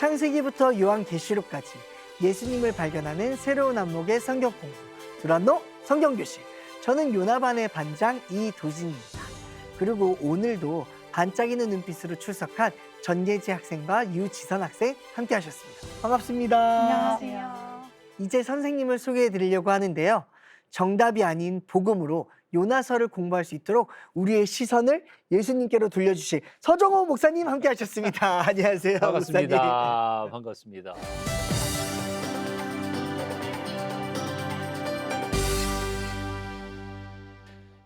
창세기부터 요한계시록까지 예수님을 발견하는 새로운 안목의 성경 공부 두란노 성경교실. 저는 요나반의 반장 이도진입니다. 그리고 오늘도 반짝이는 눈빛으로 출석한 전예지 학생과 유지선 학생 함께 하셨습니다. 반갑습니다. 안녕하세요. 이제 선생님을 소개해 드리려고 하는데요. 정답이 아닌 복음으로 요나서를 공부할 수 있도록 우리의 시선을 예수님께로 돌려주실 서정호 목사님 함께 하셨습니다. 안녕하세요. 반갑습니다. 반갑습니다.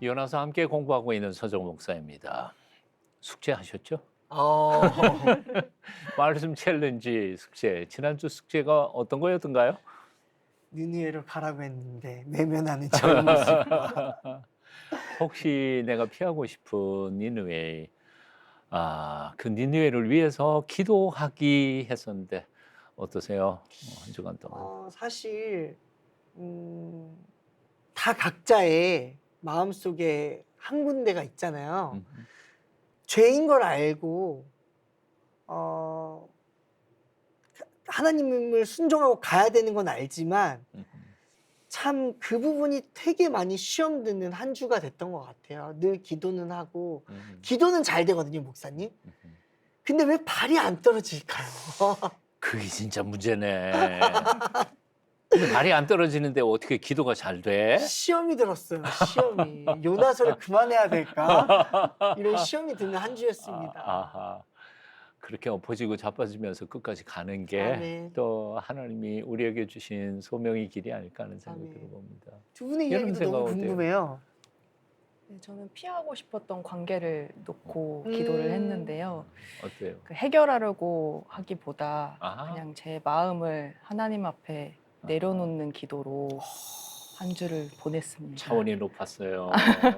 요나서 함께 공부하고 있는 서정호 목사입니다. 숙제하셨죠? 말씀 챌린지 숙제. 지난주 숙제가 어떤 거였던가요? 니느웨로 가라고 했는데 외면하는 저의 모습과 혹시 내가 피하고 싶은 니느웨, 그 니느웨를 위해서 기도하기 했었는데 어떠세요? 한 주간 동안. 사실 다 각자의 마음속에 한 군데가 있잖아요. 죄인 걸 알고 하나님을 순종하고 가야 되는 건 알지만 참 그 부분이 되게 많이 시험 드는 한 주가 됐던 것 같아요. 늘 기도는 하고 기도는 잘 되거든요, 목사님. 근데 왜 발이 안 떨어질까요? 그게 진짜 문제네. 근데 발이 안 떨어지는데 어떻게 기도가 잘 돼? 시험이 들었어요. 시험이. 요나서를 그만해야 될까? 이런 시험이 드는 한 주였습니다. 아하. 그렇게 엎어지고 자빠지면서 끝까지 가는 게 아멘. 또 하나님이 우리에게 주신 소명의 길이 아닐까 하는 생각이 아멘. 들어봅니다. 두 분의 여러분 이야기도 생각 너무 어때요? 궁금해요. 네, 저는 피하고 싶었던 관계를 놓고 기도를 했는데요. 어때요? 그 해결하려고 하기보다 아하. 그냥 제 마음을 하나님 앞에 내려놓는 기도로 한 주를 보냈습니다. 차원이 높았어요.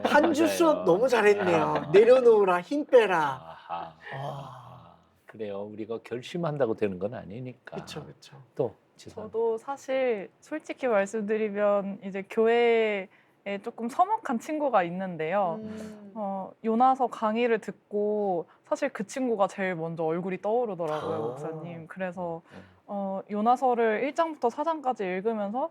한 주 맞아요. 수업 너무 잘했네요. 아하. 내려놓으라, 힘 빼라. 아하. 그래요. 우리가 결심한다고 되는 건 아니니까. 그렇죠. 또 지선. 저도 사실 솔직히 말씀드리면 이제 교회에 조금 서먹한 친구가 있는데요. 요나서 강의를 듣고 사실 그 친구가 제일 먼저 얼굴이 떠오르더라고요, 목사님. 그래서 요나서를 1장부터 4장까지 읽으면서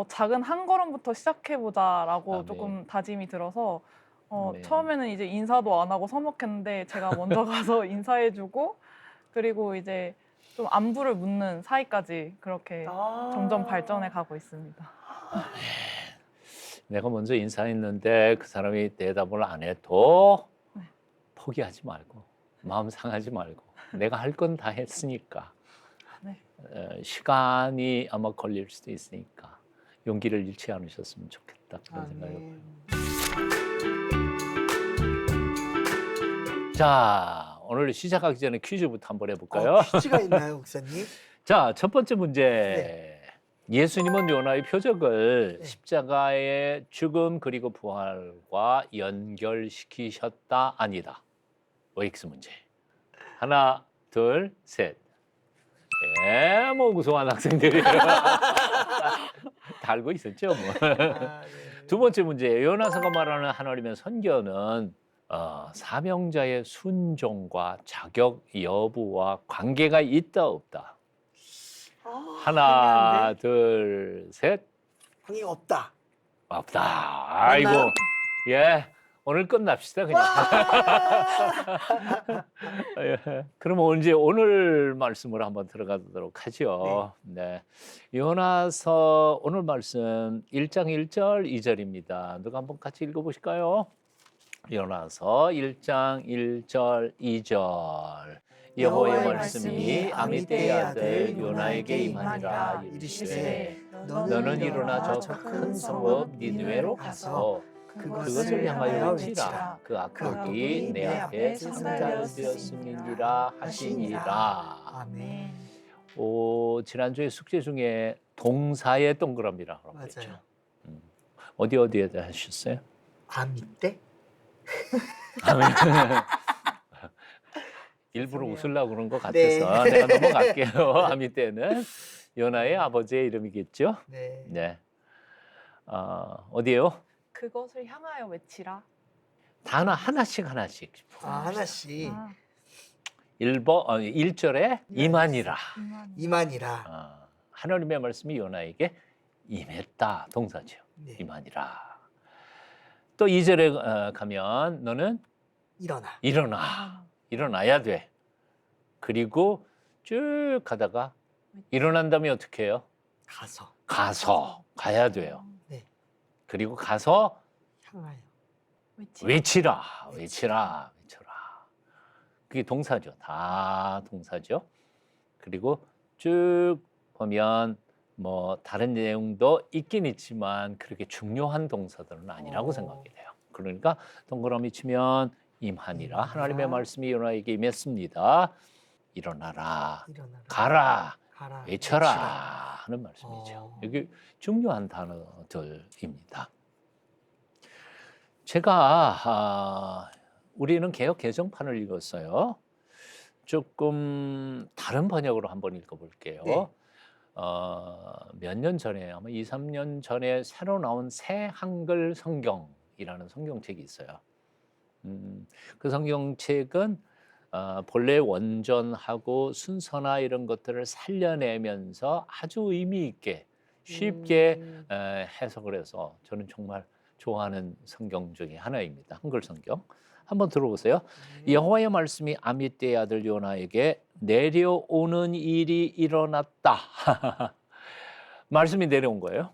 작은 한 걸음부터 시작해보자라고 아멘. 조금 다짐이 들어서 아멘. 처음에는 이제 인사도 안 하고 서먹했는데 제가 먼저 가서 인사해주고 그리고 이제 좀 안부를 묻는 사이까지 그렇게 점점 발전해 가고 있습니다. 내가 먼저 인사했는데 그 사람이 대답을 안 해도 포기하지 말고 마음 상하지 말고 내가 할 건 다 했으니까 네. 시간이 아마 걸릴 수도 있으니까 용기를 잃지 않으셨으면 좋겠다 그런 생각이 아멘. 자, 오늘 시작하기 전에 퀴즈부터 한번 해볼까요? 퀴즈가 있나요, 목사님? 자, 첫 번째 문제. 네. 예수님은 요나의 표적을 네. 십자가의 죽음 그리고 부활과 연결시키셨다 아니다. OX 문제. 하나, 둘, 셋. 예, 뭐 우수한 학생들이 다 알고 있었죠. 뭐. 네. 두 번째 문제. 요나서가 말하는 하나님의 선교는 사명자의 순종과 자격 여부와 관계가 있다 없다. 하나, 둘, 셋. 관계가 없다. 없다. 아이고. 맞나요? 예. 오늘 끝납시다 그냥. 예. 그럼 이제 오늘 말씀으로 한번 들어가도록 하죠. 네. 요나서 오늘 말씀 1장 1절 2절입니다. 누가 한번 같이 읽어 보실까요? 요나서 1장 1절 2절. 여호와의 말씀이 아미떼의 아들 요나에게 임하니라 이르시되 너는 일어나 저 큰 성읍 니느웨로 가서 그것을 향하여 외치라. 그 악독이 내 앞에 상달되었음이니라 하시니라. 아멘. 지난주에 숙제 중에 동사의 동그라미라고 맞아요. 했죠. 어디에다 하셨어요? 아미떼? 일부러 죄송해요. 웃으려고 그런 것 같아서 네. 내가 넘어갈게요. 아미 때는 요나의 아버지의 이름이겠죠. 네. 네. 어디에요? 그것을 향하여 외치라. 단어 하나씩. 하나씩. 아, 1번 1절에 임하니라. 이만이라. 하나님의 말씀이 요나에게 임했다. 동사죠. 네. 임하니라. 또 2절에 가면 너는 일어나. 일어나야 돼. 그리고 쭉 가다가 일어난 다음에 어떻게 해요? 가서 가야 돼요. 네. 그리고 가서 향하여. 외치라. 그게 동사죠. 다 동사죠. 그리고 쭉 보면 뭐 다른 내용도 있긴 있지만 그렇게 중요한 동사들은 아니라고 생각이 돼요. 그러니까 동그라미 치면 임하니라. 하나님의 말씀이 요나에게 임했습니다. 일어나라. 가라. 외쳐라 하는 말씀이죠. 여기 중요한 단어들입니다. 제가 우리는 개역 개정판을 읽었어요. 조금 다른 번역으로 한번 읽어볼게요. 네. 몇 년 전에 아마 2, 3년 전에 새로 나온 새 한글 성경이라는 성경책이 있어요. 그 성경책은 본래 원전하고 순서나 이런 것들을 살려내면서 아주 의미 있게 쉽게 해석을 해서 저는 정말 좋아하는 성경 중에 하나입니다. 한글 성경. 한번 들어보세요. 여호와의 말씀이 아미떼의 아들 요나에게 내려오는 일이 일어났다. 말씀이 내려온 거예요.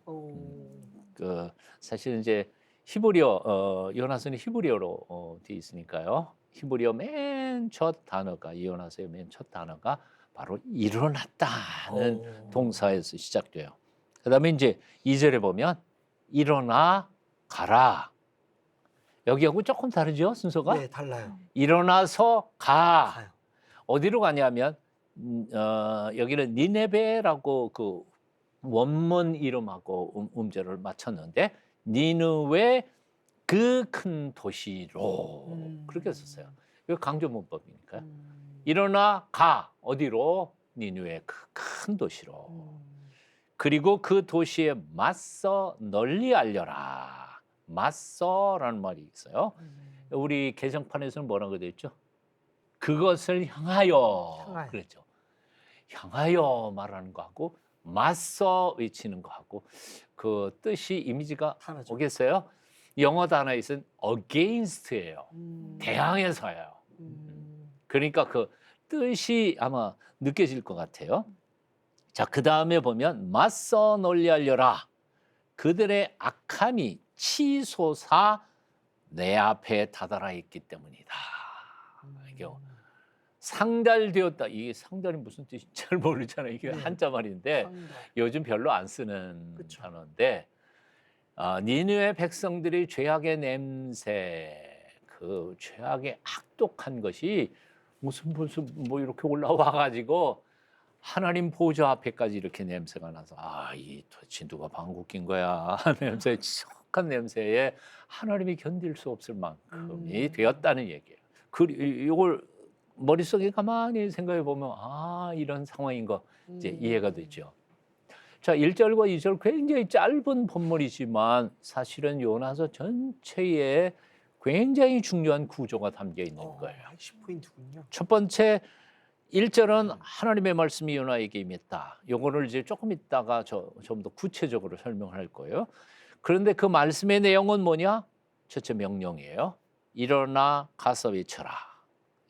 그 사실 이제 히브리어 요나서는 히브리어로 돼 있으니까요. 히브리어 맨 첫 단어가 이 요나서의 맨 첫 단어가 바로 일어났다는 동사에서 시작돼요. 그다음에 이제 2절에 보면 일어나 가라. 여기하고 조금 다르죠, 순서가? 네, 달라요. 일어나서 가. 가요. 어디로 가냐면 여기는 니네베라고 그 원문 이름하고 음절을 맞췄는데 니느웨 그 큰 도시로 그렇게 썼어요. 이거 강조 문법이니까요. 일어나 가. 어디로? 니느웨 그 큰 도시로. 그리고 그 도시에 맞서 널리 알려라. 맞서라는 말이 있어요. 우리 개정판에서는 뭐라고 되어 있죠? 그것을 향하여. 그랬죠. 향하여 말하는 거하고 맞서 외치는 거하고 그 뜻이 이미지가 다르죠. 오겠어요? 영어 단어에 있은 against예요. 대항해서예요. 그러니까 그 뜻이 아마 느껴질 것 같아요. 자, 그 다음에 보면 맞서 널리 알려라. 그들의 악함이 치솟아 내 앞에 다다라 있기 때문이다. 이게 상달되었다. 이게 상달이 무슨 뜻인지 잘 모르잖아요. 이게 네. 한자 말인데 상달. 요즘 별로 안 쓰는 그쵸. 단어인데 니느웨 백성들이 죄악의 냄새, 그 죄악의 악독한 것이 무슨 뭐 이렇게 올라와 가지고 하나님 보좌 앞에까지 이렇게 냄새가 나서 이 도대체 누가 방귀 낀 거야. 냄새 치석한 냄새에 하나님이 견딜 수 없을 만큼이 되었다는 얘기예요. 이걸 머릿속에 가만히 생각해 보면 이런 상황인 거 이제 이해가 되죠. 자, 1절과 2절 굉장히 짧은 본문이지만 사실은 요나서 전체에 굉장히 중요한 구조가 담겨 있는 거예요. 핵심 포인트군요. 첫 번째 1절은 하나님의 말씀이 요나에게 임했다. 요거를 이제 조금 있다가 좀 더 구체적으로 설명할 거예요. 그런데 그 말씀의 내용은 뭐냐? 첫째 명령이에요. 일어나 가서 외쳐라.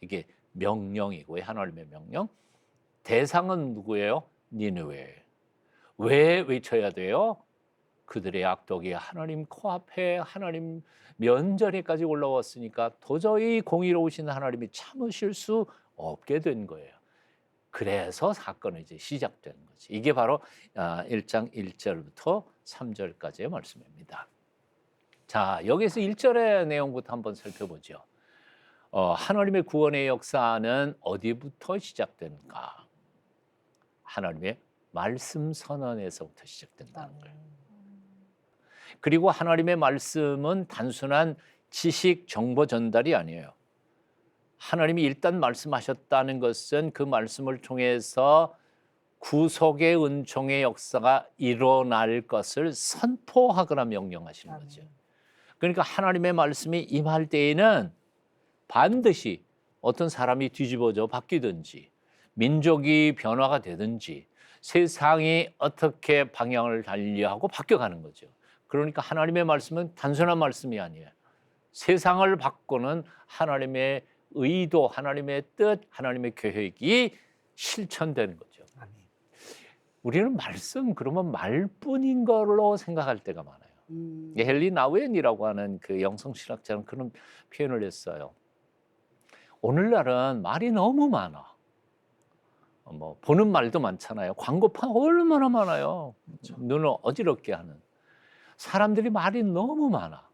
이게 명령이고요. 하나님의 명령. 대상은 누구예요? 니느웨. 왜 외쳐야 돼요? 그들의 악독이 하나님 코앞에 하나님 면전에까지 올라왔으니까 도저히 공의로우신 하나님이 참으실 수 없게 된 거예요. 그래서 사건은 이제 시작되는 거지. 이게 바로 1장 1절부터 3절까지의 말씀입니다. 자, 여기서 1절의 내용부터 한번 살펴보죠. 하나님의 구원의 역사는 어디부터 시작된가? 하나님의 말씀 선언에서부터 시작된다는 거예요. 그리고 하나님의 말씀은 단순한 지식, 정보 전달이 아니에요. 하나님이 일단 말씀하셨다는 것은 그 말씀을 통해서 구속의 은총의 역사가 일어날 것을 선포하거나 명령하시는 거죠. 그러니까 하나님의 말씀이 임할 때에는 반드시 어떤 사람이 뒤집어져 바뀌든지 민족이 변화가 되든지 세상이 어떻게 방향을 달리하고 바뀌어가는 거죠. 그러니까 하나님의 말씀은 단순한 말씀이 아니에요. 세상을 바꾸는 하나님의 의도, 하나님의 뜻, 하나님의 계획이 실천되는 거죠. 아멘. 우리는 말씀 그러면 말뿐인 걸로 생각할 때가 많아요. 헨리 나우엔이라고 하는 그 영성신학자는 그런 표현을 했어요. 오늘날은 말이 너무 많아. 뭐 보는 말도 많잖아요. 광고판 얼마나 많아요. 그렇죠. 눈을 어지럽게 하는. 사람들이 말이 너무 많아.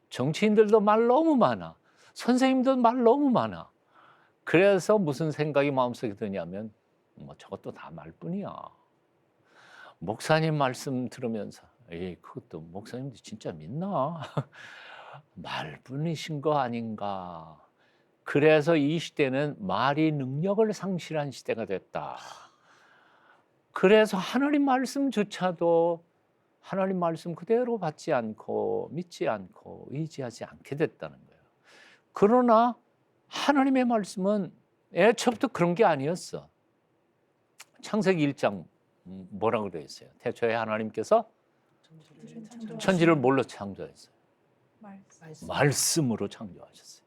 정치인들도 말 너무 많아. 선생님도 말 너무 많아. 그래서 무슨 생각이 마음속에 드냐면 뭐 저것도 다 말뿐이야. 목사님 말씀 들으면서 에이 그것도 목사님도 진짜 믿나? 말뿐이신 거 아닌가? 그래서 이 시대는 말이 능력을 상실한 시대가 됐다. 그래서 하나님 말씀조차도 하나님 말씀 그대로 받지 않고 믿지 않고 의지하지 않게 됐다는 거예요. 그러나 하나님의 말씀은 애초부터 그런 게 아니었어. 창세기 1장 뭐라고 되어 있어요? 태초에 하나님께서 천지를 뭘로 창조했어요? 말씀으로 창조하셨어요.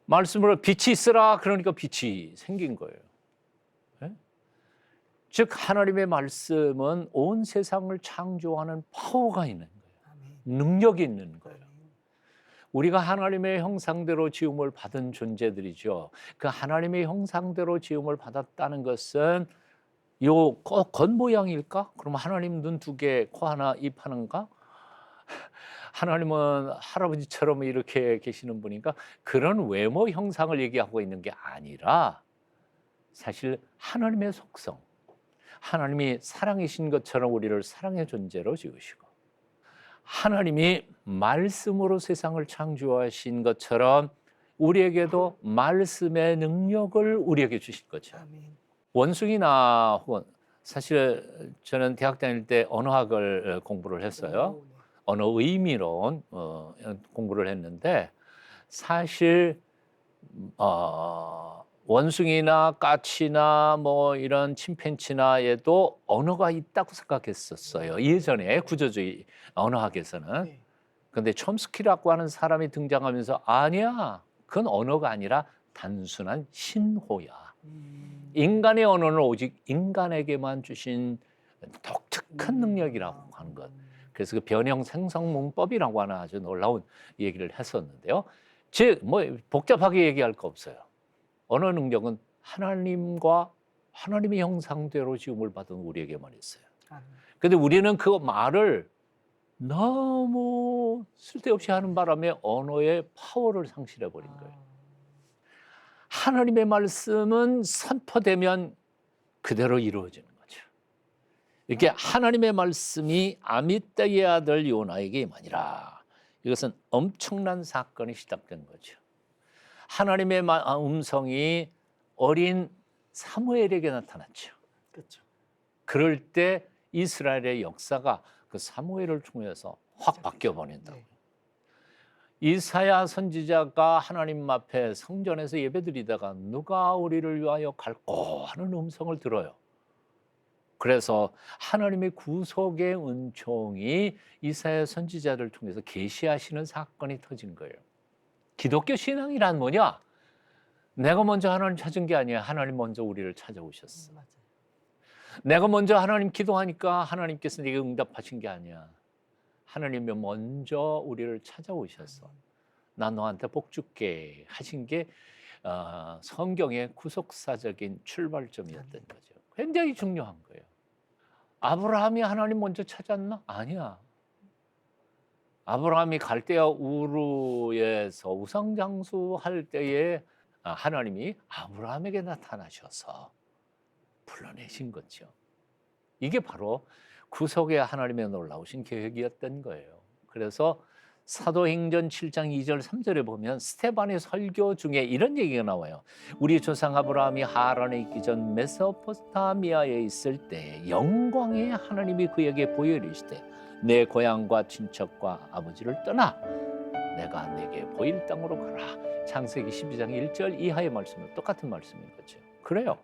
말씀으로 빛이 있으라 그러니까 빛이 생긴 거예요. 네? 즉 하나님의 말씀은 온 세상을 창조하는 파워가 있는 거예요. 능력이 있는 거예요. 우리가 하나님의 형상대로 지음을 받은 존재들이죠. 그 하나님의 형상대로 지음을 받았다는 것은 요 겉모양일까? 그럼 하나님 눈 2개, 코 하나, 입 하나인가? 하나님은 할아버지처럼 이렇게 계시는 분인가? 그런 외모 형상을 얘기하고 있는 게 아니라 사실 하나님의 속성, 하나님이 사랑이신 것처럼 우리를 사랑의 존재로 지으시고 하나님이 말씀으로 세상을 창조하신 것처럼 우리에게도 말씀의 능력을 우리에게 주실 거죠. 원숭이나 혹은 사실 저는 대학 다닐 때 언어학을 공부를 했어요. 언어 의미론 공부를 했는데 사실 원숭이나 까치나 뭐 이런 침팬지나에도 언어가 있다고 생각했었어요. 예전에 구조주의 언어학에서는. 그런데 촘스키라고 하는 사람이 등장하면서 아니야, 그건 언어가 아니라 단순한 신호야. 인간의 언어는 오직 인간에게만 주신 독특한 능력이라고 하는 것. 그래서 그 변형 생성 문법이라고 하는 아주 놀라운 얘기를 했었는데요. 즉, 뭐 복잡하게 얘기할 거 없어요. 언어 능력은 하나님과 하나님의 형상대로 지음을 받은 우리에게만 있어요. 그런데 우리는 그 말을 너무 쓸데없이 하는 바람에 언어의 파워를 상실해버린 거예요. 하나님의 말씀은 선포되면 그대로 이루어지는 거죠. 이렇게 하나님의 말씀이 아미떼의 아들 요나에게 임하니라. 이것은 엄청난 사건이 시작된 거죠. 하나님의 음성이 어린 사무엘에게 나타났죠. 그렇죠. 그럴 때 이스라엘의 역사가 그 사무엘을 통해서 확 바뀌어 버린다고. 이사야 선지자가 하나님 앞에 성전에서 예배드리다가 누가 우리를 위하여 갈고 하는 음성을 들어요. 그래서 하나님의 구속의 은총이 이사야 선지자를 통해서 계시하시는 사건이 터진 거예요. 기독교 신앙이란 뭐냐? 내가 먼저 하나님 찾은 게 아니야. 하나님 먼저 우리를 찾아오셨어. 내가 먼저 하나님 기도하니까 하나님께서 내게 응답하신 게 아니야. 하나님이 먼저 우리를 찾아오셔서 나 너한테 복 줄게 하신 게 성경의 구속사적인 출발점이었던 거죠. 굉장히 중요한 거예요. 아브라함이 하나님 먼저 찾았나? 아니야. 아브라함이 갈대아 우르에서 우상장수할 때에 하나님이 아브라함에게 나타나셔서 불러내신 거죠. 이게 바로 구속의 하나님의 놀라우신 계획이었던 거예요. 그래서 사도행전 7장 2절 3절에 보면 스데반의 설교 중에 이런 얘기가 나와요. 우리 조상 아브라함이 하란에 있기 전 메소포타미아에 있을 때 영광의 하나님이 그에게 보여 이르시되 내 고향과 친척과 아버지를 떠나 내가 내게 보일 땅으로 가라. 창세기 12장 1절 이하의 말씀은 똑같은 말씀인 거죠. 그래요.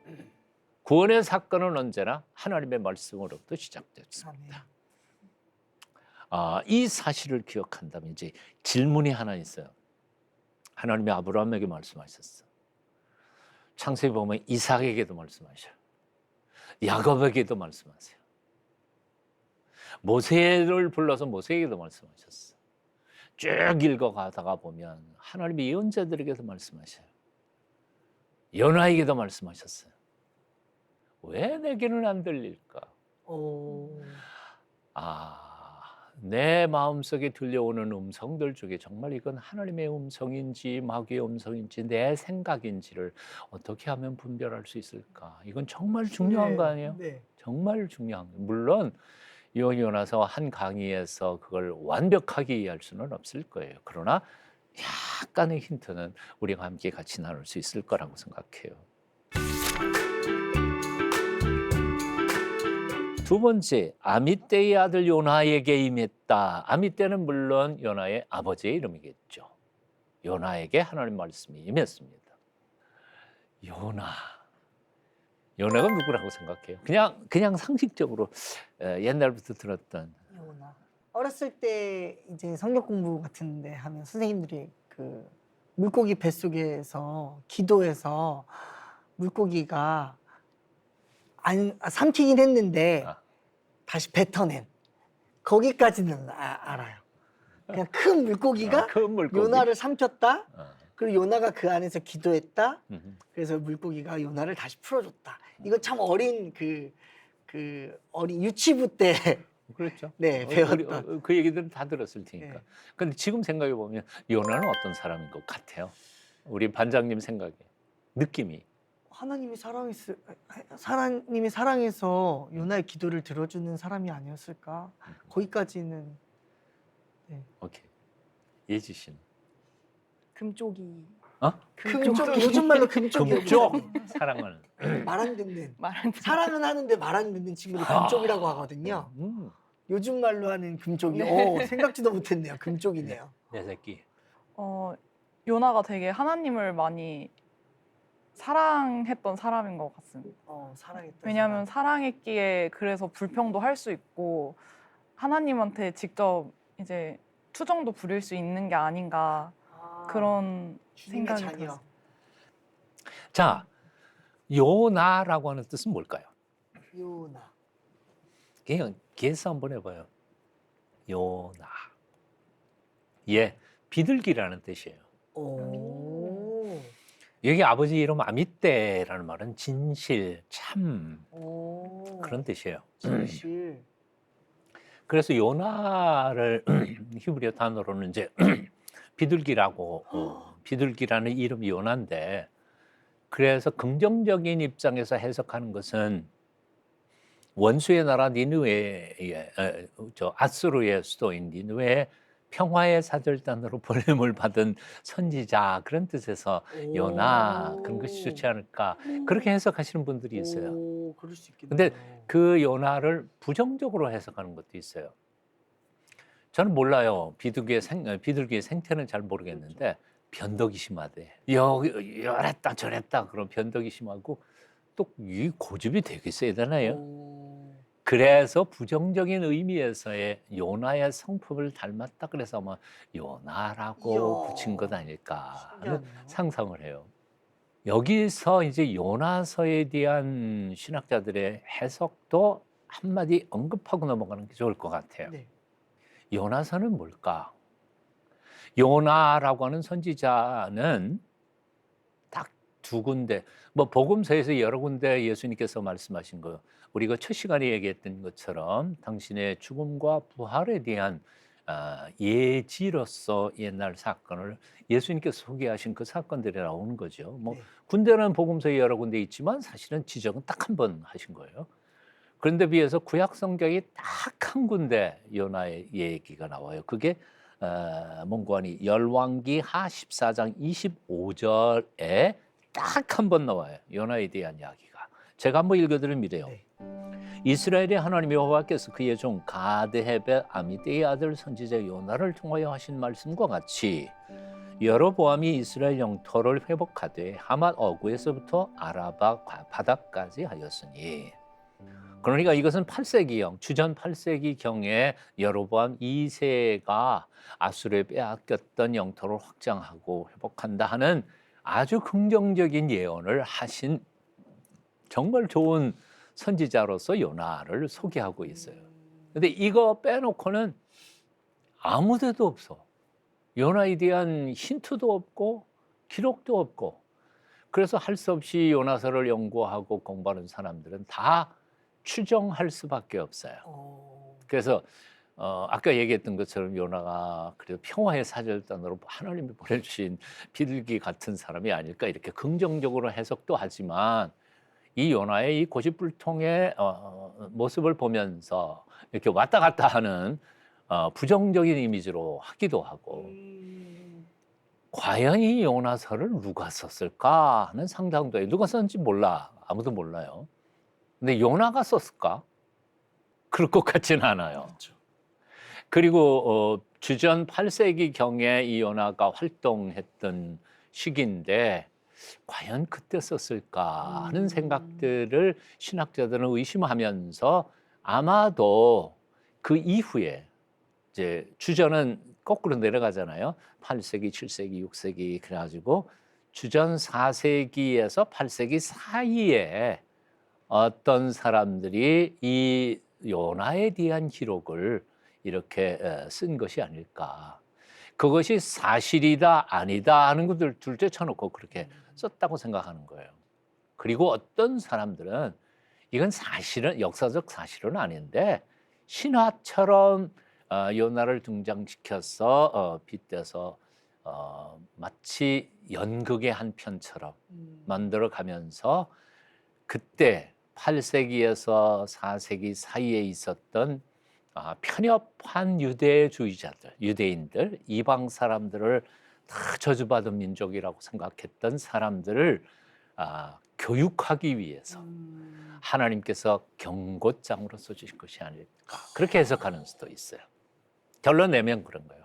구원의 사건은 언제나 하나님의 말씀으로부터 시작됐습니다. 이 사실을 기억한다면 이제 질문이 하나 있어요. 하나님이 아브라함에게 말씀하셨어. 창세기 보면 이삭에게도 말씀하셔요. 야곱에게도 말씀하세요. 모세를 불러서 모세에게도 말씀하셨어. 쭉 읽어가다가 보면 하나님이 예언자들에게도 말씀하셔요. 요나에게도 말씀하셨어요. 왜 내게는 안 들릴까? 내 마음속에 들려오는 음성들 중에 정말 이건 하나님의 음성인지 마귀의 음성인지 내 생각인지를 어떻게 하면 분별할 수 있을까? 이건 정말 중요한 거 아니에요? 네. 정말 중요한 거예요. 물론 요나서 한 강의에서 그걸 완벽하게 이해할 수는 없을 거예요. 그러나 약간의 힌트는 우리가 함께 같이 나눌 수 있을 거라고 생각해요. 두 번째, 아미떼의 아들 요나에게 임했다. 아미떼는 물론 요나의 아버지의 이름이겠죠. 요나에게 하나님 말씀이 임했습니다. 요나가 누구라고 생각해요? 그냥 상식적으로 옛날부터 들었던. 요나. 어렸을 때 이제 성경 공부 같은데 하면 선생님들이 그 물고기 뱃속에서 기도해서 물고기가 안 삼키긴 했는데 다시 뱉어낸 거기까지는 알아요. 그냥 큰 물고기가 큰 물고기. 요나를 삼켰다. 그리고 요나가 그 안에서 기도했다. 그래서 물고기가 요나를 다시 풀어줬다. 이거 참 어린 어린 유치부 때 그렇죠. 네, 배웠던. 그 얘기들은 다 들었을 테니까. 네. 근데 지금 생각해 보면 요나는 어떤 사람인 것 같아요? 우리 반장님 생각에 느낌이. 하나님이 사랑해서 요나의 기도를 들어주는 사람이 아니었을까? 거기까지는. 네. 오케이. 예지 씨는. 금쪽이. 금쪽, 요즘 말로 금쪽이. 금쪽 사랑을 말 안 듣는. 말한 사랑은 하는데 말 안 듣는 친구를 금쪽이라고 하거든요. 요즘 말로 하는 금쪽이. 생각지도 못했네요. 금쪽이네요. 내 새끼. 요나가 되게 하나님을 많이 사랑했던 사람인 것 같습니다. 사랑했다. 왜냐하면 사랑했기에 그래서 불평도 할 수 있고 하나님한테 직접 이제 투정도 부릴 수 있는 게 아닌가 그런 생각이 들었어요. 자, 요나라고 하는 뜻은 뭘까요? 요나. 그냥 계산 한번 해봐요. 요나. 예, 비둘기라는 뜻이에요. 오. 여기 아버지 이름 아미떼라는 말은 진실, 참 그런 뜻이에요. 진실. 그래서 요나를 히브리어 단어로는 이제 비둘기라고 비둘기라는 이름이 요나인데 그래서 긍정적인 입장에서 해석하는 것은 원수의 나라 니느웨의 아수르의 수도인 니느웨의 평화의 사절단으로 보냄을 받은 선지자 그런 뜻에서 요나 그런 것이 좋지 않을까 그렇게 해석하시는 분들이 있어요. 그럴 수 있겠네요. 근데 그 요나를 부정적으로 해석하는 것도 있어요. 저는 몰라요. 비둘기의 생태는 잘 모르겠는데 변덕이 심하대. 이랬다 저랬다 그런 변덕이 심하고 또 이 고집이 되게 세잖아요. 그래서 부정적인 의미에서의 요나의 성품을 닮았다 그래서 아마 요나라고 붙인 것 아닐까 하는 상상을 해요. 여기서 이제 요나서에 대한 신학자들의 해석도 한마디 언급하고 넘어가는 게 좋을 것 같아요. 네. 요나서는 뭘까? 요나라고 하는 선지자는 딱 두 군데, 뭐 복음서에서 여러 군데 예수님께서 말씀하신 거, 우리가 첫 시간에 얘기했던 것처럼 당신의 죽음과 부활에 대한 예지로서 옛날 사건을 예수님께서 소개하신 그 사건들이 나오는 거죠. 뭐 네. 군대는 복음서에 여러 군데 있지만 사실은 지적은 딱 한 번 하신 거예요. 그런데 비해서 구약 성경이 딱 한 군데 요나의 얘기가 나와요. 그게 몽고하니 열왕기하 14장 25절에 딱 한 번 나와요. 요나에 대한 이야기가. 제가 한번 읽어드리면 이래요. 네. 이스라엘의 하나님 여호와께서 그의 종 가드헤벳 아미떼의 아들 선지자 요나를 통하여 하신 말씀과 같이 여로보암이 이스라엘 영토를 회복하되 하맛 어구에서부터 아라바 바다까지 하였으니. 그러니까 이것은 8세기경, 주전 8세기경에 여로보암 2세가 아수르에 빼앗겼던 영토를 확장하고 회복한다 하는 아주 긍정적인 예언을 하신 정말 좋은 선지자로서 요나를 소개하고 있어요. 근데 이거 빼놓고는 아무 데도 없어. 요나에 대한 힌트도 없고 기록도 없고. 그래서 할 수 없이 요나서를 연구하고 공부하는 사람들은 다 추정할 수밖에 없어요. 그래서 아까 얘기했던 것처럼 요나가 그래도 평화의 사절단으로 하나님이 보내주신 비둘기 같은 사람이 아닐까 이렇게 긍정적으로 해석도 하지만 이 요나의 이 고집불통의 모습을 보면서 이렇게 왔다 갔다 하는 부정적인 이미지로 하기도 하고 과연 이 요나서를 누가 썼을까 하는 상상도 해요. 누가 썼는지 몰라. 아무도 몰라요. 근데 요나가 썼을까? 그럴 것 같지는 않아요. 그렇죠. 그리고 주전 8세기 경에 이 요나가 활동했던 시기인데 과연 그때 썼을까 하는 생각들을 신학자들은 의심하면서 아마도 그 이후에 이제 주전은 거꾸로 내려가잖아요. 8세기, 7세기, 6세기 그래가지고 주전 4세기에서 8세기 사이에 어떤 사람들이 이 요나에 대한 기록을 이렇게 쓴 것이 아닐까. 그것이 사실이다 아니다 하는 것들 둘째 쳐놓고 그렇게 썼다고 생각하는 거예요. 그리고 어떤 사람들은 이건 사실은 역사적 사실은 아닌데 신화처럼 요나를 등장시켜서 빗대서 마치 연극의 한 편처럼 만들어가면서 그때 8세기에서 4세기 사이에 있었던 편협한 유대주의자들, 유대인들, 이방 사람들을 다 저주받은 민족이라고 생각했던 사람들을 교육하기 위해서 하나님께서 경고장으로 써주신 것이 아닐까 그렇게 해석하는 수도 있어요. 결론 내면 그런 거예요.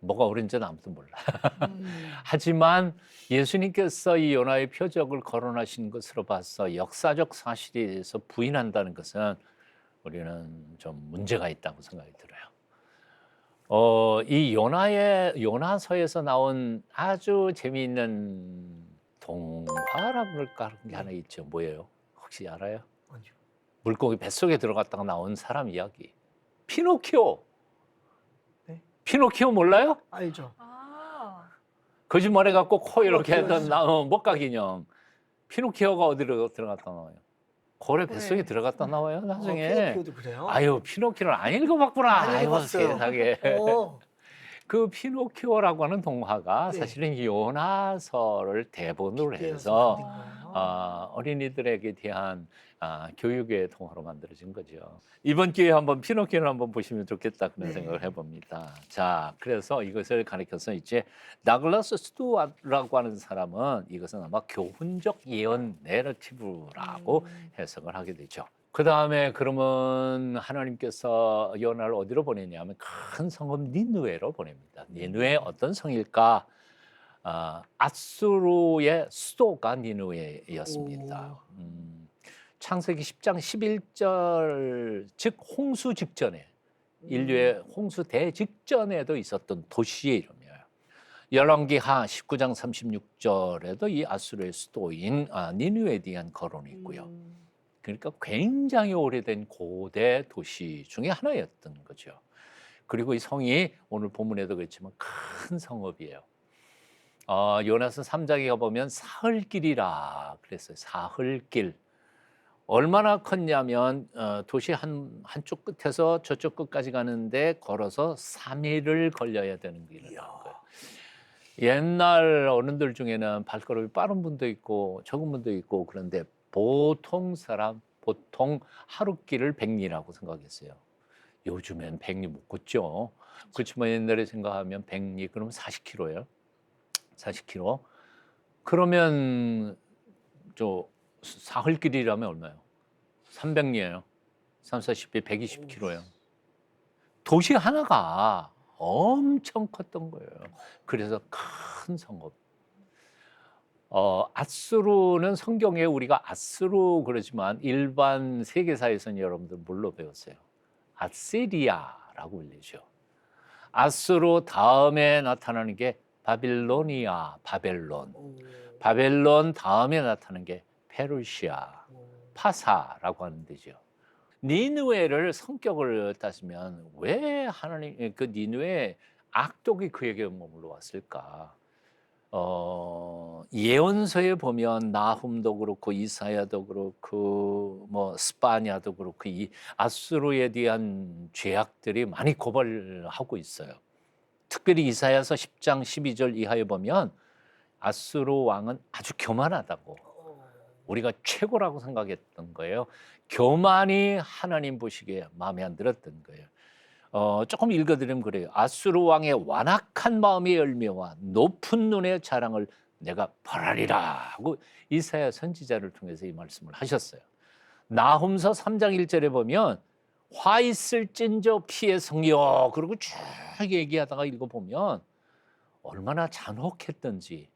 뭐가 옳은지는 아무도 몰라. 하지만 예수님께서 이 요나의 표적을 거론하신 것으로 봐서 역사적 사실에 대해서 부인한다는 것은 우리는 좀 문제가 있다고 생각이 들어요. 이 요나서에서 나온 아주 재미있는 동화라고 그럴까 하는 게 하나 있죠. 뭐예요? 혹시 알아요? 아니요. 물고기 뱃속에 들어갔다가 나온 사람 이야기. 피노키오. 네? 피노키오 몰라요? 알죠. 거짓말해갖고 코 이렇게 피노키오죠. 했던 목각 인형. 피노키오가 어디로 들어갔다 나와요? 고래 뱃속에 들어갔다 나와요 나중에. 피노키오도 그래요? 아유 피노키오를 안 읽어봤구나. 안 아이고 읽어봤어요. 세상에. 그 피노키오라고 하는 동화가 네. 사실은 요나서를 대본으로 빗대어서 해서 만든 거예요? 어린이들에게 대한 교육의 동화로 만들어진 거죠. 이번 기회에 한번 피노키오를 한번 보시면 좋겠다 그런 네. 생각을 해봅니다. 자, 그래서 이것을 가리켜서 이제 다글라스 스튜어트라고 하는 사람은 이것은 아마 교훈적 예언 내러티브라고 해석을 하게 되죠. 그 다음에 그러면 하나님께서 요나를 어디로 보내냐면 큰 성읍 니느웨로 보냅니다. 니느웨 어떤 성일까? 아수르의 수도가 니느웨였습니다. 창세기 10장 11절 즉 홍수 직전에 인류의 홍수 대직전에도 있었던 도시의 이름이에요. 열왕기하 19장 36절에도 이 아수르의 수도인 니느웨에 대한 거론이 있고요. 그러니까 굉장히 오래된 고대 도시 중에 하나였던 거죠. 그리고 이 성이 오늘 본문에도 그렇지만 큰 성읍이에요. 요나서 3장에 가보면 사흘길이라 그랬어요. 사흘길. 얼마나 컸냐면 도시 한쪽 끝에서 저쪽 끝까지 가는데 걸어서 3일을 걸려야 되는 길이라는 거예요. 옛날 어른들 중에는 발걸음이 빠른 분도 있고 적은 분도 있고 그런데 보통 하루 길을 100리라고 생각했어요. 요즘엔 100리 못 걷죠. 그렇지만 옛날에 생각하면 100리 그러면 40km예요. 40km. 그러면 저 사흘길이라면 얼마예요? 300리예요. 3, 40에 120km예요. 도시 하나가 엄청 컸던 거예요. 그래서 큰 성읍. 아수르는 성경에 우리가 아수르 그러지만 일반 세계사에서는 여러분들 뭘로 배웠어요? 아시리아라고 불리죠. 아수르 다음에 나타나는 게 바빌로니아, 바벨론. 바벨론 다음에 나타나는 게 페르시아, 파사라고 하는 데죠. 니느웨를 성격을 따지면 왜 하나님 그 니느웨 악독이 그에게 머물러 왔을까? 예언서에 보면 나훔도 그렇고 이사야도 그렇고 뭐 스파냐도 그렇고 이 아수르에 대한 죄악들이 많이 고발하고 있어요. 특별히 이사야서 10장 12절 이하에 보면 아수르 왕은 아주 교만하다고 우리가 최고라고 생각했던 거예요. 교만이 하나님 보시기에 마음에 안 들었던 거예요. 조금 읽어드리면 그래요. 아수르 왕의 완악한 마음의 열매와 높은 눈의 자랑을 내가 벌하리라 하고 이사야 선지자를 통해서 이 말씀을 하셨어요. 나훔서 3장 1절에 보면 화 있을진저 피의 성이여 그리고 쭉 얘기하다가 읽어보면 얼마나 잔혹했던지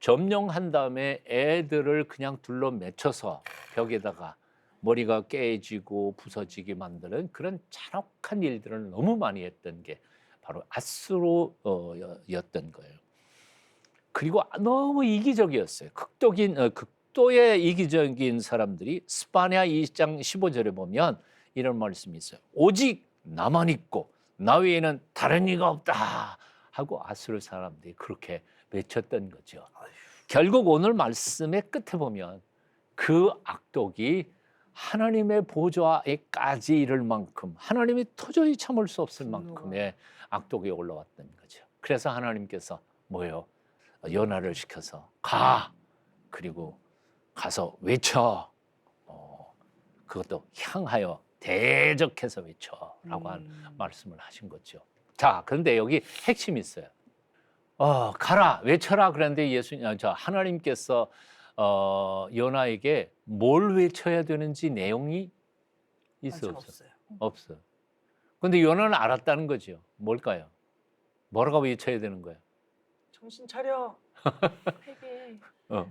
점령한 다음에 애들을 그냥 둘러 맺혀서 벽에다가 머리가 깨지고 부서지게 만드는 그런 잔혹한 일들을 너무 많이 했던 게 바로 아수르였던 거예요. 그리고 너무 이기적이었어요. 극도의 이기적인 사람들이 스파냐 2장 15절에 보면 이런 말씀이 있어요. 오직 나만 있고 나 외에는 다른 이가 없다 하고 아수르 사람들이 그렇게 외쳤던 거죠. 결국 오늘 말씀의 끝에 보면 그 악독이 하나님의 보좌에까지 이를 만큼 하나님이 도저히 참을 수 없을 만큼의 악독이 올라왔던 거죠. 그래서 하나님께서 뭐예요? 요나를 시켜서 가! 그리고 가서 외쳐. 그것도 향하여 대적해서 외쳐라고 한 말씀을 하신 거죠. 자, 그런데 여기 핵심이 있어요. 가라, 외쳐라 그랬는데 하나님께서 요나에게 뭘 외쳐야 되는지 내용이 있어요? 없어요? 없어요. 근데 요나는 알았다는 거죠. 뭘까요? 뭐라고 외쳐야 되는 거예요? 정신 차려. 회개해.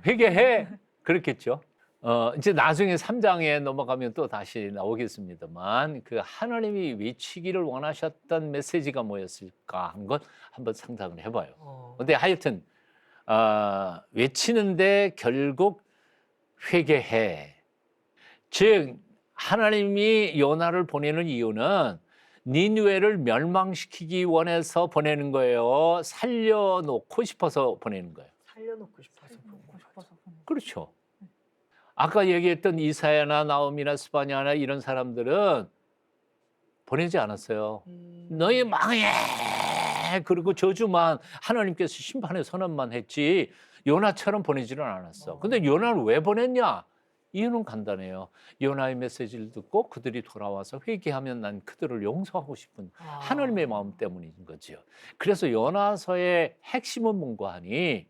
회개해. 그렇겠죠. 이제 나중에 3장에 넘어가면 또 다시 나오겠습니다만 그 하나님이 외치기를 원하셨던 메시지가 뭐였을까 한 것 한번 상상을 해봐요. 근데 하여튼 외치는데 결국 회개해. 즉 하나님이 요나를 보내는 이유는 니느웨를 멸망시키기 원해서 보내는 거예요. 살려놓고 싶어서 보내는 거예요. 살려놓고 싶어서. 그렇죠. 아까 얘기했던 이사야나 나홈이나 스파냐나 이런 사람들은 보내지 않았어요. 너희 망해. 그리고 저주만 하나님께서 심판의 선언만 했지 요나처럼 보내지는 않았어. 근데 요나를 왜 보냈냐? 이유는 간단해요. 요나의 메시지를 듣고 그들이 돌아와서 회개하면 난 그들을 용서하고 싶은 하나님의 마음 때문인 거죠. 그래서 요나서의 핵심은 뭔가 하니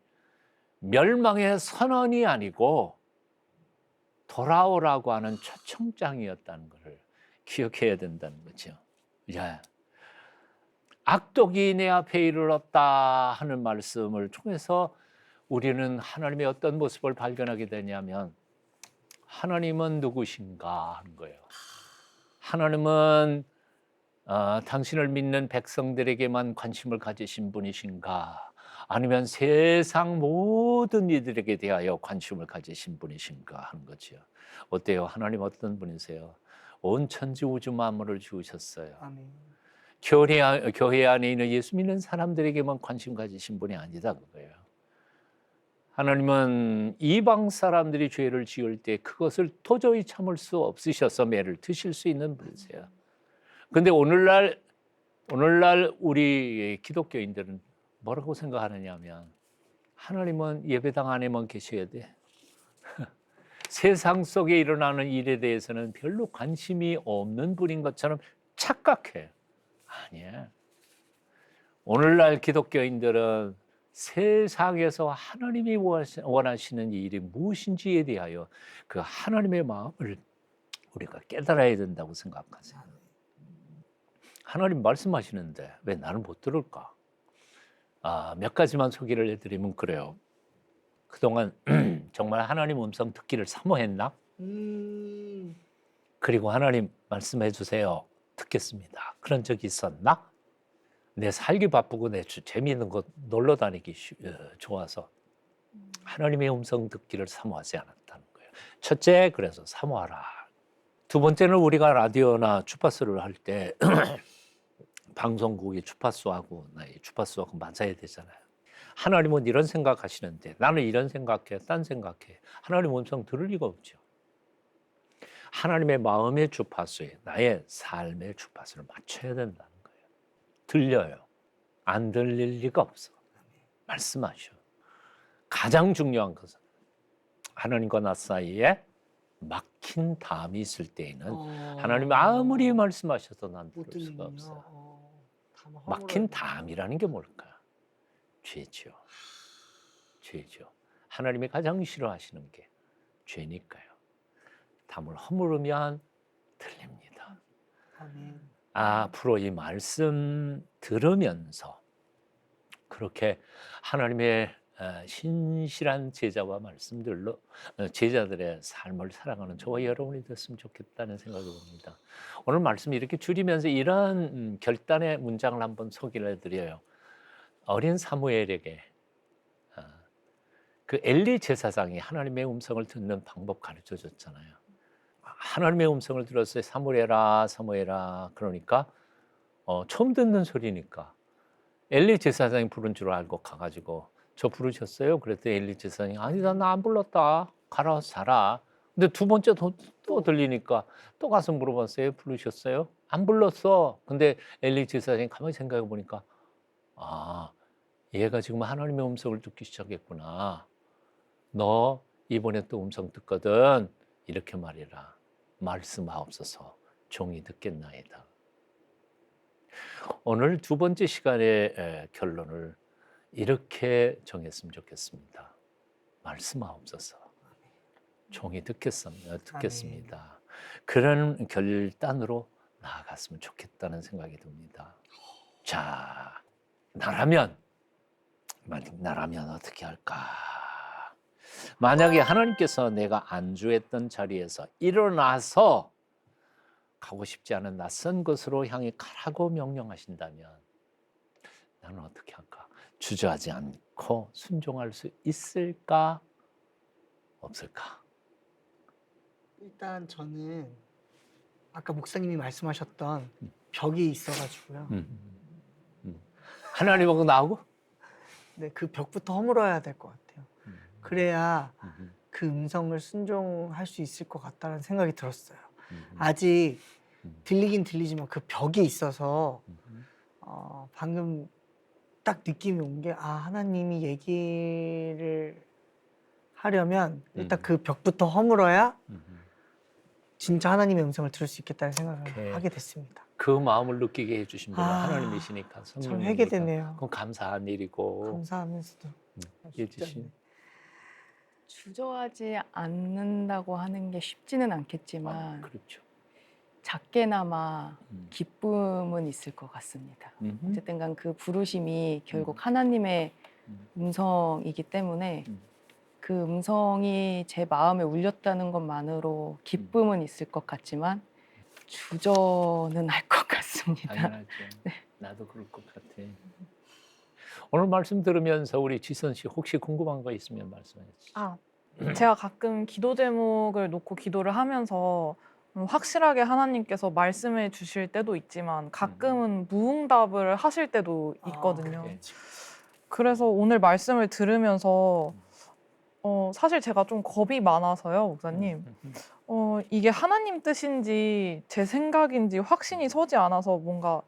멸망의 선언이 아니고 돌아오라고 하는 초청장이었다는 것을 기억해야 된다는 거죠. 악독이 내 앞에 이르렀다 하는 말씀을 통해서 우리는 하나님의 어떤 모습을 발견하게 되냐면 하나님은 누구신가 하는 거예요. 하나님은 당신을 믿는 백성들에게만 관심을 가지신 분이신가? 아니면 세상 모든 이들에게 대하여 관심을 가지신 분이신가 하는 거죠. 어때요? 하나님 어떤 분이세요? 온 천지 우주 만물을 지으셨어요. 아멘. 교회 안에 있는 예수 믿는 사람들에게만 관심 가지신 분이 아니다 그거예요. 하나님은 이방 사람들이 죄를 지을 때 그것을 도저히 참을 수 없으셔서 매를 드실 수 있는 분이세요. 그런데 오늘날 우리 기독교인들은 뭐라고 생각하느냐 하면 하나님은 예배당 안에만 계셔야 돼. 세상 속에 일어나는 일에 대해서는 별로 관심이 없는 분인 것처럼 착각해. 아니야. 오늘날 기독교인들은 세상에서 하나님이 원하시는 일이 무엇인지에 대하여 그 하나님의 마음을 우리가 깨달아야 된다고 생각하세요. 하나님 말씀하시는데 왜 나는 못 들을까? 몇 가지만 소개를 해드리면 그래요. 그동안 정말 하나님 음성 듣기를 사모했나? 그리고 하나님 말씀해 주세요. 듣겠습니다. 그런 적이 있었나? 내 살기 바쁘고 내 재미있는 곳 놀러 다니기 좋아서 하나님의 음성 듣기를 사모하지 않았다는 거예요. 첫째, 그래서 사모하라. 두 번째는 우리가 라디오나 주파수를 할 때 방송국이 주파수하고 나의 주파수하고 맞아야 되잖아요. 하나님은 이런 생각하시는데 나는 이런 생각해, 딴 생각해. 하나님 음성 들을 리가 없죠. 하나님의 마음의 주파수에 나의 삶의 주파수를 맞춰야 된다는 거예요. 들려요. 안 들릴 리가 없어. 말씀하셔. 가장 중요한 것은 하나님과 나 사이에 막힌 담이 있을 때에는 하나님이 아무리 말씀하셔도 난 들을 수가 없어. 막힌 담이라는 게 뭘까? 죄죠. 죄죠. 하나님이 가장 싫어하시는 게 죄니까요. 담을 허물으면 들립니다. 앞으로 이 말씀 들으면서 그렇게 하나님의 신실한 제자와 말씀들로 제자들의 삶을 살아가는 저와 여러분이 됐으면 좋겠다는 생각이 듭니다. 오늘 말씀 이렇게 줄이면서 이런 결단의 문장을 한번 소개를 해드려요. 어린 사무엘에게 그 엘리 제사장이 하나님의 음성을 듣는 방법 가르쳐 줬잖아요. 하나님의 음성을 들었어요. 사무엘아, 사무엘아. 그러니까 처음 듣는 소리니까 엘리 제사장이 부른 줄 알고 가가지고 저 부르셨어요? 그랬더니 엘리 제사장이 아니다, 나 안 불렀다. 가라 자라. 근데 두 번째 또 들리니까 또 가서 물어봤어요. 부르셨어요? 안 불렀어. 근데 엘리 제사장이 가만히 생각해 보니까 얘가 지금 하나님의 음성을 듣기 시작했구나. 너 이번에 또 음성 듣거든. 이렇게 말해라. 말씀하옵소서. 종이 듣겠나이다. 오늘 두 번째 시간의 결론을 이렇게 정했으면 좋겠습니다. 말씀하옵소서. 종이 듣겠습니다. 그런 결단으로 나아갔으면 좋겠다는 생각이 듭니다. 자, 나라면 어떻게 할까? 만약에 하나님께서 내가 안주했던 자리에서 일어나서 가고 싶지 않은 낯선 곳으로 향해 가라고 명령하신다면 나는 어떻게 할까? 주저하지 않고 순종할 수 있을까? 없을까? 일단 저는 아까 목사님이 말씀하셨던 벽이 있어가지고요. 하나님하고 나하고? 네, 그 벽부터 허물어야 될 것 같아요. 그래야 그 음성을 순종할 수 있을 것 같다는 생각이 들었어요. 아직 들리긴 들리지만 그 벽이 있어서 방금 딱 느낌이 온 게 하나님이 얘기를 하려면 일단 그 벽부터 허물어야 진짜 하나님의 음성을 들을 수 있겠다는 생각을 하게 됐습니다. 그 마음을 느끼게 해주신 분은 하나님이시니까 참 회개되네요. 그건 감사한 일이고 감사하면서도 예지신 주저하지 않는다고 하는 게 쉽지는 않겠지만 그렇죠. 작게나마 기쁨은 있을 것 같습니다. 어쨌든 간 그 부르심이 결국 하나님의 음성이기 때문에 그 음성이 제 마음에 울렸다는 것만으로 기쁨은 있을 것 같지만 주저는 할 것 같습니다. 당연하죠. 네. 나도 그럴 것 같아. 오늘 말씀 들으면서 우리 지선 씨 혹시 궁금한 거 있으면 말씀해 주시죠. 제가 가끔 기도 제목을 놓고 기도를 하면서 확실하게 하나님께서 말씀해 주실 때도 있지만 가끔은 무응답을 하실 때도 있거든요. 그래서 오늘 말씀을 들으면서 사실 제가 좀 겁이 많아서요, 목사님. 이게 하나님 뜻인지 제 생각인지 확신이 서지 않아서 뭔가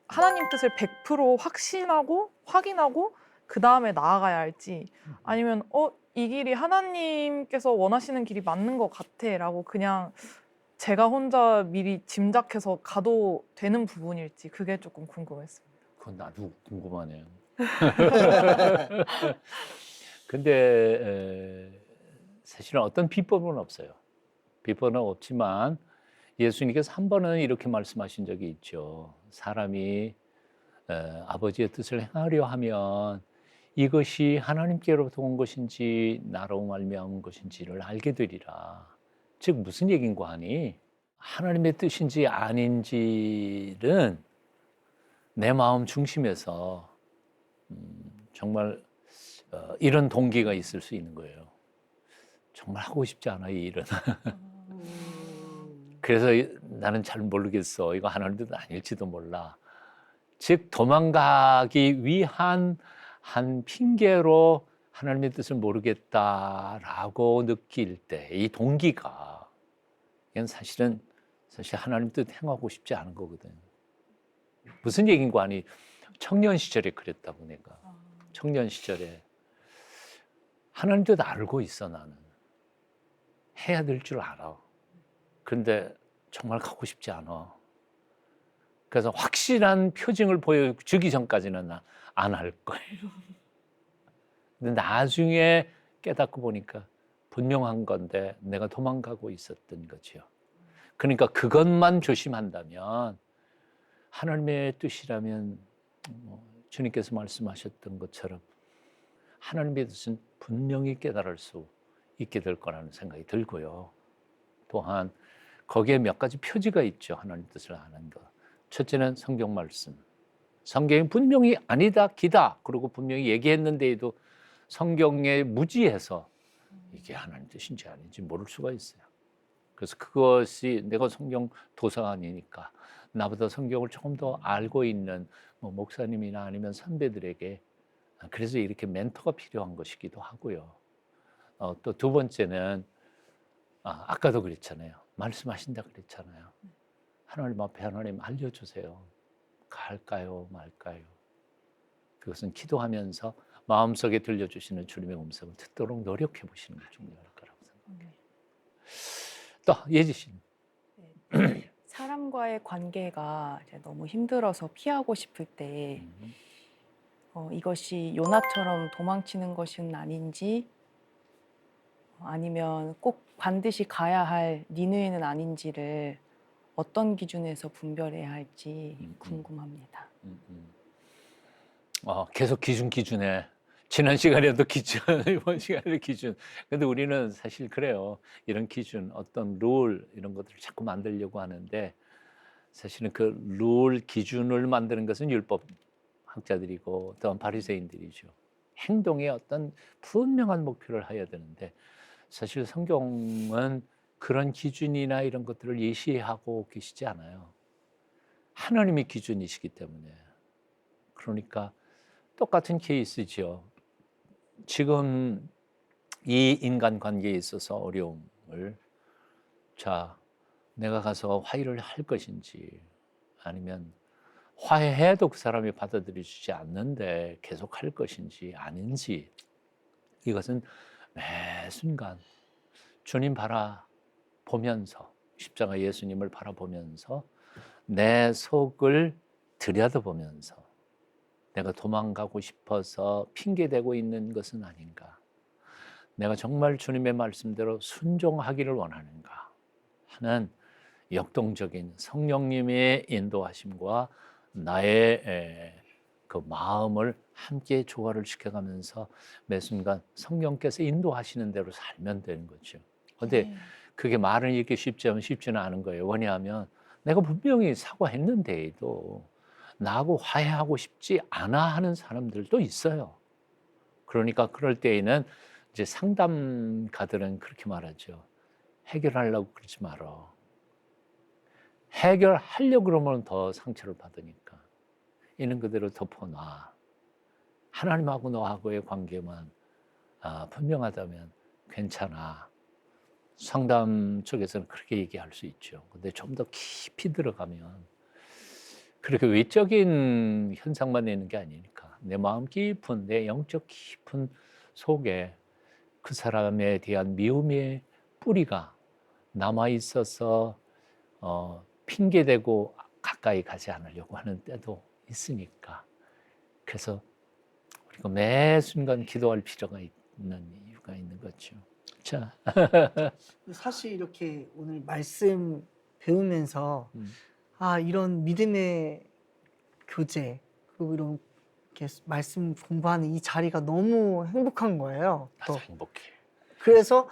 하나님 뜻을 100% 확인하고 그 다음에 나아가야 할지 아니면 이 길이 하나님께서 원하시는 길이 맞는 것 같아라고 그냥 제가 혼자 미리 짐작해서 가도 되는 부분일지 그게 조금 궁금했습니다. 그건 나도 궁금하네요. 근데 사실은 어떤 비법은 없어요. 비법은 없지만 예수님께서 한 번은 이렇게 말씀하신 적이 있죠. 사람이 아버지의 뜻을 행하려 하면 이것이 하나님께로부터 온 것인지 나로 말미암은 것인지를 알게 되리라. 즉 무슨 얘기인가 하니 하나님의 뜻인지 아닌지는 내 마음 중심에서 정말 이런 동기가 있을 수 있는 거예요. 정말 하고 싶지 않아 이 일은. 그래서 나는 잘 모르겠어. 이거 하나님의 뜻 아닐지도 몰라. 즉 도망가기 위한 한 핑계로 하나님의 뜻을 모르겠다라고 느낄 때 이 동기가 이건 사실 하나님 뜻 행하고 싶지 않은 거거든. 무슨 얘기인가 하니 청년 시절에 그랬다고 내가. 청년 시절에 하나님 뜻 알고 있어 나는. 해야 될 줄 알아. 그런데 정말 가고 싶지 않아. 그래서 확실한 표징을 보여주기 전까지는 안 할 거예요. 근데 나중에 깨닫고 보니까 분명한 건데 내가 도망가고 있었던 거죠. 그러니까 그것만 조심한다면 하나님의 뜻이라면 주님께서 말씀하셨던 것처럼 하나님의 뜻은 분명히 깨달을 수 있게 될 거라는 생각이 들고요. 또한 거기에 몇 가지 표지가 있죠. 하나님 뜻을 아는 것. 첫째는 성경 말씀. 성경이 분명히 아니다, 기다. 그리고 분명히 얘기했는데도 성경에 무지해서 이게 하나님 뜻인지 아닌지 모를 수가 있어요. 그래서 그것이 내가 성경 도서관이니까 나보다 성경을 조금 더 알고 있는 목사님이나 아니면 선배들에게 그래서 이렇게 멘토가 필요한 것이기도 하고요. 또 두 번째는 아까도 그랬잖아요. 말씀하신다 그랬잖아요. 하나님 앞에 하나님 알려주세요. 갈까요 말까요? 그것은 기도하면서 마음속에 들려주시는 주님의 음성을 듣도록 노력해 보시는 게 중요할 거라고 생각해요. 또 예지 씨. 사람과의 관계가 이제 너무 힘들어서 피하고 싶을 때 이것이 요나처럼 도망치는 것은 아닌지 아니면 꼭 반드시 가야 할 니느웨는 아닌지를 어떤 기준에서 분별해야 할지 궁금합니다. 계속 기준에 지난 시간에도 기준, 이번 시간에도 기준. 근데 우리는 사실 그래요. 이런 기준, 어떤 룰 이런 것들을 자꾸 만들려고 하는데 사실은 그 룰 기준을 만드는 것은 율법 학자들이고 또한 바리새인들이죠. 행동에 어떤 분명한 목표를 해야 되는데 사실 성경은 그런 기준이나 이런 것들을 예시하고 계시지 않아요. 하나님이 기준이시기 때문에. 그러니까 똑같은 케이스죠. 지금 이 인간관계에 있어서 어려움을 내가 가서 화해를 할 것인지 아니면 화해해도 그 사람이 받아들여주지 않는데 계속 할 것인지 아닌지 이것은 매 순간 주님 바라보면서 십자가 예수님을 바라보면서 내 속을 들여다보면서 내가 도망가고 싶어서 핑계대고 있는 것은 아닌가, 내가 정말 주님의 말씀대로 순종하기를 원하는가 하는 역동적인 성령님의 인도하심과 나의 그 마음을 함께 조화를 시켜가면서 매 순간 성령께서 인도하시는 대로 살면 되는 거죠. 그런데 그게 말은 이렇게 쉽지는 않은 거예요. 왜냐하면 내가 분명히 사과했는데도 나하고 화해하고 싶지 않아 하는 사람들도 있어요. 그러니까 그럴 때에는 이제 상담가들은 그렇게 말하죠. 해결하려고 그러지 말어. 해결하려고 그러면 더 상처를 받으니까 있는 그대로 덮어놔. 하나님하고 너하고의 관계만 분명하다면 괜찮아. 상담 쪽에서는 그렇게 얘기할 수 있죠. 근데 좀 더 깊이 들어가면 그렇게 외적인 현상만 내는 게 아니니까 내 마음 깊은, 내 영적 깊은 속에 그 사람에 대한 미움의 뿌리가 남아있어서 핑계대고 가까이 가지 않으려고 하는 때도 있으니까. 그래서 우리가 매 순간 기도할 필요가 있는 이유가 있는 거죠. 자, 사실 이렇게 오늘 말씀 배우면서 이런 믿음의 교제 그리고 이런 이렇게 말씀 공부하는 이 자리가 너무 행복한 거예요. 또 맞아, 행복해. 그래서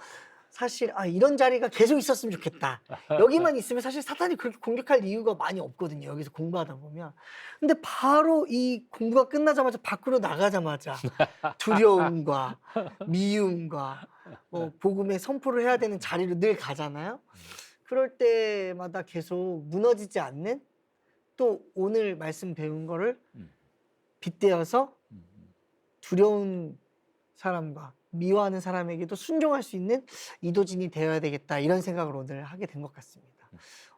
사실 이런 자리가 계속 있었으면 좋겠다. 여기만 있으면 사실 사탄이 그렇게 공격할 이유가 많이 없거든요. 여기서 공부하다 보면. 근데 바로 이 공부가 끝나자마자 밖으로 나가자마자 두려움과 미움과 복음의 선포를 해야 되는 자리로 늘 가잖아요. 그럴 때마다 계속 무너지지 않는 또 오늘 말씀 배운 거를 빗대어서 두려운 사람과 미워하는 사람에게도 순종할 수 있는 이도진이 되어야 되겠다 이런 생각을 오늘 하게 된 것 같습니다.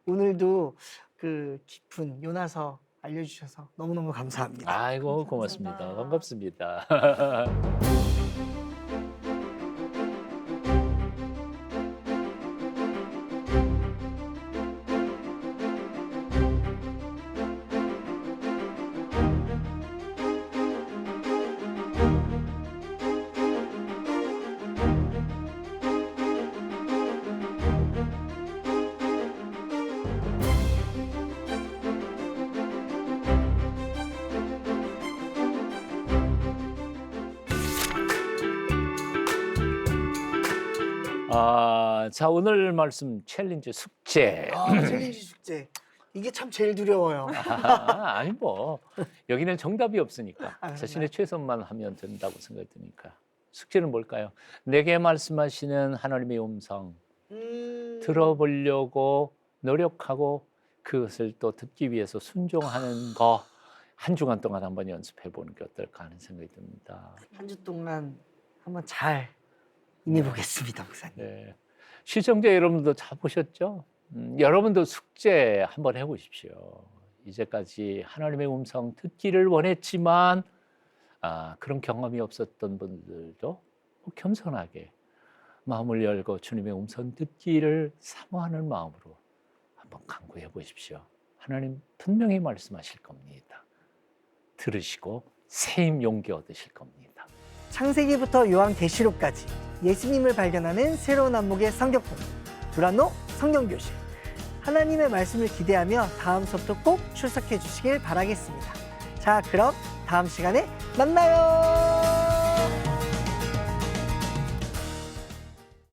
오늘도 그 깊은 요나서 알려주셔서 너무너무 감사합니다. 아이고 고맙습니다. 감사합니다. 반갑습니다. 자 오늘 말씀 챌린지 숙제. 챌린지 숙제 이게 참 제일 두려워요. 아니 뭐 여기는 정답이 없으니까 정말? 자신의 최선만 하면 된다고 생각이 드니까 숙제는 뭘까요? 내게 말씀하시는 하나님의 음성 들어보려고 노력하고 그것을 또 듣기 위해서 순종하는 거 한 주간 동안 한번 연습해 보는 게 어떨까 하는 생각이 듭니다. 한 주 동안 한번 잘 임해보겠습니다, 목사님. 네. 시청자 여러분도 잘 보셨죠? 여러분도 숙제 한번 해보십시오. 이제까지 하나님의 음성 듣기를 원했지만 그런 경험이 없었던 분들도 겸손하게 마음을 열고 주님의 음성 듣기를 사모하는 마음으로 한번 간구해 보십시오. 하나님 분명히 말씀하실 겁니다. 들으시고 새임 용기 얻으실 겁니다. 창세기부터 요한계시록까지 예수님을 발견하는 새로운 안목의 성경 공부 두란노 성경교실 하나님의 말씀을 기대하며 다음 수업도 꼭 출석해 주시길 바라겠습니다. 자, 그럼 다음 시간에 만나요.